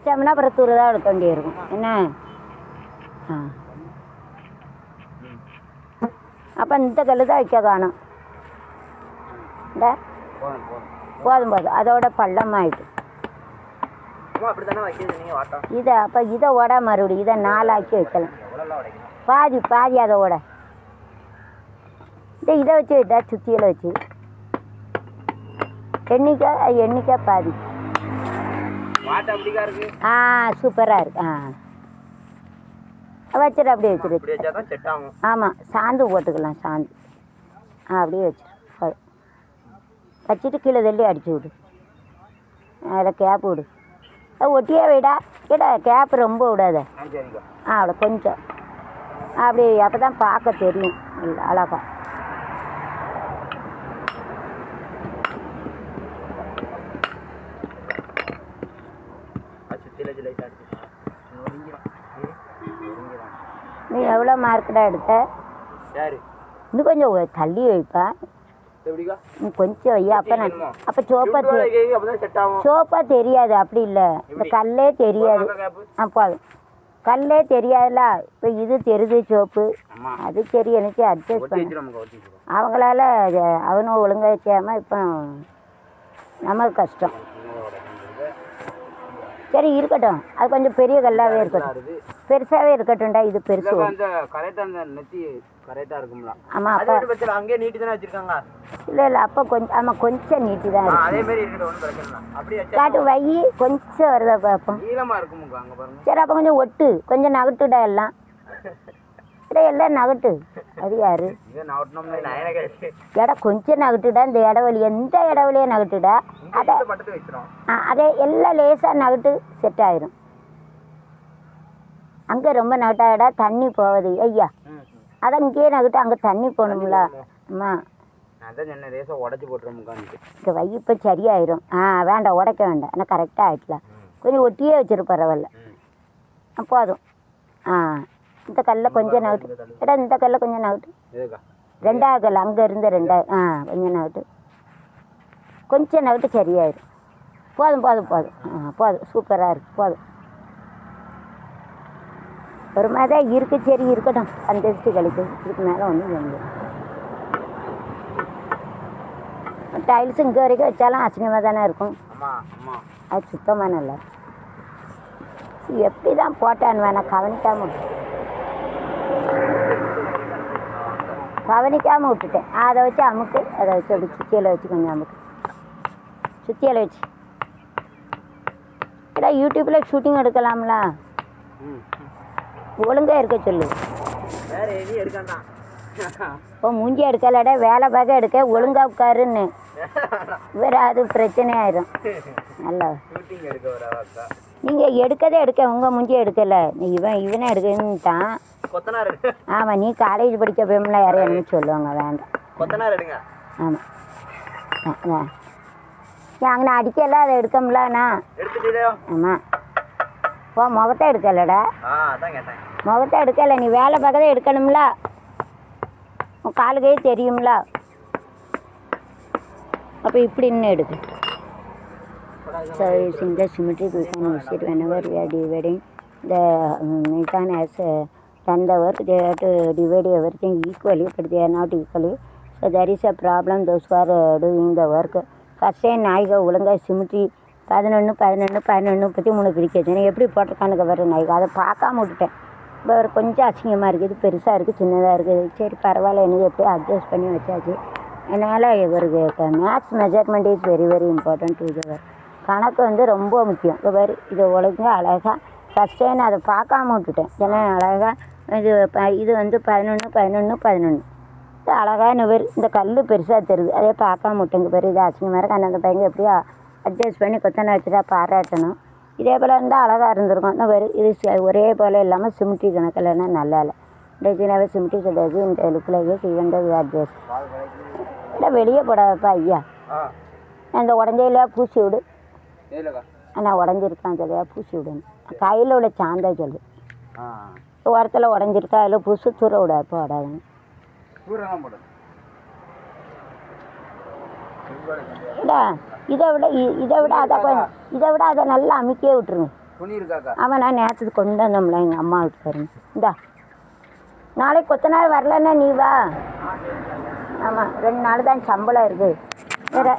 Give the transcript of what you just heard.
வச்சோம்னா அப்புறம் தூர தான் எடுக்க வேண்டியிருக்கும் என்ன. ஆ அப்போ இந்த கல் தான் வைக்க காணும். இந்த போதும் போதும் அதோட பள்ளமாயிட்டு இதை அப்போ இதை ஓட மறுபடியும் இதை நாலாக்கி வைக்கலாம். பாதி பாதி அதை ஓட இதை வச்சு விட்டா சுத்தியில் வச்சு எண்ணிக்காய் பாதி. ஆ சூப்பராக இருக்கு. வச்சிரு அப்படியே வச்சிரு. ஆமாம் சாந்து போட்டுக்கலாம் சாந்து. அப்படியே வச்சிரு. வச்சுட்டு கீழே தள்ளி அடிச்சு விடு. அதில் கேப் விடு. ஒட்டியே விடா கேடா கேப் ரொம்ப விடாத. அவ்வளோ கொஞ்சம் அப்படி அப்போ தான் பார்க்க தெரியும் அழகா. நீ எவ்வளோ மார்க்கடா எடுத்த? இன்னும் கொஞ்சம் தள்ளி வைப்பா. கொஞ்சம் வை. அப்போ சோப்பா தெரியாது. அப்படி இல்லை இந்த கல்லே தெரியாது. போதும் கல்லே தெரியாதுல்ல. இப்போ இது தெரியுது சோப்பு அது சரி எனக்கு அட்ஜஸ்ட் பண்ண அவங்களால அவனும் ஒழுங்காக செய்யாமல் இப்போ நமக்கு கஷ்டம். சரி இருக்கட்டும். அது கொஞ்சம் பெரிய கல்லாகவே இருக்கட்டும். பெருசாகவே இருக்கட்டும்டா. இது பெருசு. ஆமாம் அப்போ இல்லை இல்லை அப்போ கொஞ்சம் ஆமாம் கொஞ்சம் நீட்டி தான் காட்டு வை. கொஞ்சம் வருதா பார்ப்போம். சரி அப்போ கொஞ்சம் ஒட்டு கொஞ்சம் நகட்டுடா எல்லாம். எல்லாம் நகட்டு. அது யாரு இடம் கொஞ்சம் நகட்டுடா. இந்த இடவெளி எந்த இடவெளியே நகட்டுடா. அதே எல்லாம் லேசாக நகட்டு செட் ஆயிரும். அங்கே ரொம்ப நகட்டாடா தண்ணி போகுது. ஐயா அதை இங்கேயே நகட்டு. அங்கே தண்ணி போகணும்ல. அம்மா இங்கே வை. இப்போ சரியாயிரும். வேண்டாம் உடைக்க வேண்டாம். ஆனால் கரெக்டாக ஆகிடலாம். கொஞ்சம் ஒட்டியே வச்சிரு பரவாயில்ல. போதும். இந்த கல்லில் கொஞ்சம் நகட்டு. இந்த கல்லில் கொஞ்சம் நகட்டு. ரெண்டாவது கல் அங்கே இருந்த ரெண்டாவது கொஞ்சம் நகட்டு. கொஞ்சம் நகட்டு சரியாயிரும். போதும் போதும் போதும் போதும் சூப்பராக இருக்குது. போதும் ஒரு மாதிரி தான் இருக்குது. சரி இருக்கட்டும். அந்த கழிக்கு இதுக்கு மேலே ஒன்றும் வேணும். டைல்ஸு இங்கே வரைக்கும் வச்சாலும் அசிங்கமாக தானே இருக்கும். அது சுத்தமாக நல்லா எப்படி தான் போட்டான்னு வேணாம் கவனிக்காமல் விட்டுட்டேன். அதை வச்சு அமுக்கு. அதை வச்சு அப்படி சுத்தியில் வச்சு கொஞ்சம் அமுக்கு. சுத்தியில் வச்சு யூடியூப்பில் ஷூட்டிங் எடுக்கலாம்ல. ஒழுங்காக இருக்க சொல்லு. இப்போ மூஞ்சி எடுக்கலடா வேலை பார்க்க எடுக்க ஒழுங்கா உட்காருன்னு. வேற அது பிரச்சனை ஆயிரும். நல்லா நீங்கள் எடுக்கதே எடுக்க உங்கள் மூஞ்சி எடுக்கலை. இவனை எடுக்கன்னுட்டான். ஆமாம் நீ காலேஜ் படிக்க போயம்ல யாரையும் சொல்லுவாங்க. வேண்டாம். ஆமாம் அங்கே அடிக்கல அதை எடுக்கம்லண்ணா. ஆமாம் முகத்தை எடுக்கலடா. முகத்தை எடுக்கலை. நீ வேலை பார்க்கதான் எடுக்கணும்ல. உன் காலுக்கே தெரியும்ல. அப்போ இப்படி இன்னும் எடுக்கு. So using the symmetry we can use it whenever we are dividing the Newton has done the work. They have to divide everything equally, but they are not equally. So there is a problem those who are doing the work. First day நாய்க ஒழுங்காக symmetry 11 11 11 33 பிரிக்க எப்படி போட்டிருக்கானுங்க வர நாய்க்கு. அதை பார்க்காம விட்டுட்டேன். இப்போ ஒரு கொஞ்சம் அசிங்கமாக இருக்குது. பெருசாக இருக்குது சின்னதாக இருக்குது. சரி பரவாயில்ல எனக்கு எப்படியும் அட்ஜஸ்ட் பண்ணி வச்சாச்சு. அதனால் இவருக்கு maths measurement is very very important. இது கணக்கு வந்து ரொம்ப முக்கியம். இப்போ வேறு இது ஒழுங்காக அழகாக ஃபஸ்ட்டே நான் அதை பார்க்காம விட்டுட்டேன். ஏன்னா அழகாக இது வந்து 11 11 11 இது அழகாக இந்த கல் பெருசாக தெரியுது. அதே பார்க்காம விட்டேங்க பேர். இது அசிங்கமாக இருக்குது. அந்த பையங்க எப்படியோ அட்ஜஸ்ட் பண்ணி கொத்தனை வச்சுட்டா பாராட்டணும். இதே போல் இருந்தால் அழகாக இருந்திருக்கும். இன்னும் வேறு இது ஒரே போல் இல்லாமல் சிமிட்டி கணக்கில்னா நல்லா இல்லை. டெசினாவே சிமிட்டி கிடையாது. இந்த லுக்கில் சிவந்த அட்ஜஸ்ட் இல்லை வெளியே போடாதப்பா ஐயா. அந்த உடஞ்சையில பூசி விடு. ஆனால் உடஞ்சிருக்கான் சொல்லியா பூசி விடணும். கையில் உள்ள சாந்தா சொல்லு. ஓரத்தில் உடஞ்சிருக்கா அதில் புதுசு தூர விடாது போடாதுங்க. இல்லை இதை விட அதை நல்லா அமுக்கியே விட்டுருங்க. துணி இருக்காக்கா? அவன் நான் நேரத்துக்கு கொண்டு வந்தோம்ல எங்கள் அம்மா வீட்டுக்காரங்க. இந்தா நாளைக்கு கொத்தனார் வரலன்னா நீ வா. ஆமாம் 2 நாள் தான் சம்பளம் இருக்குது. வேறு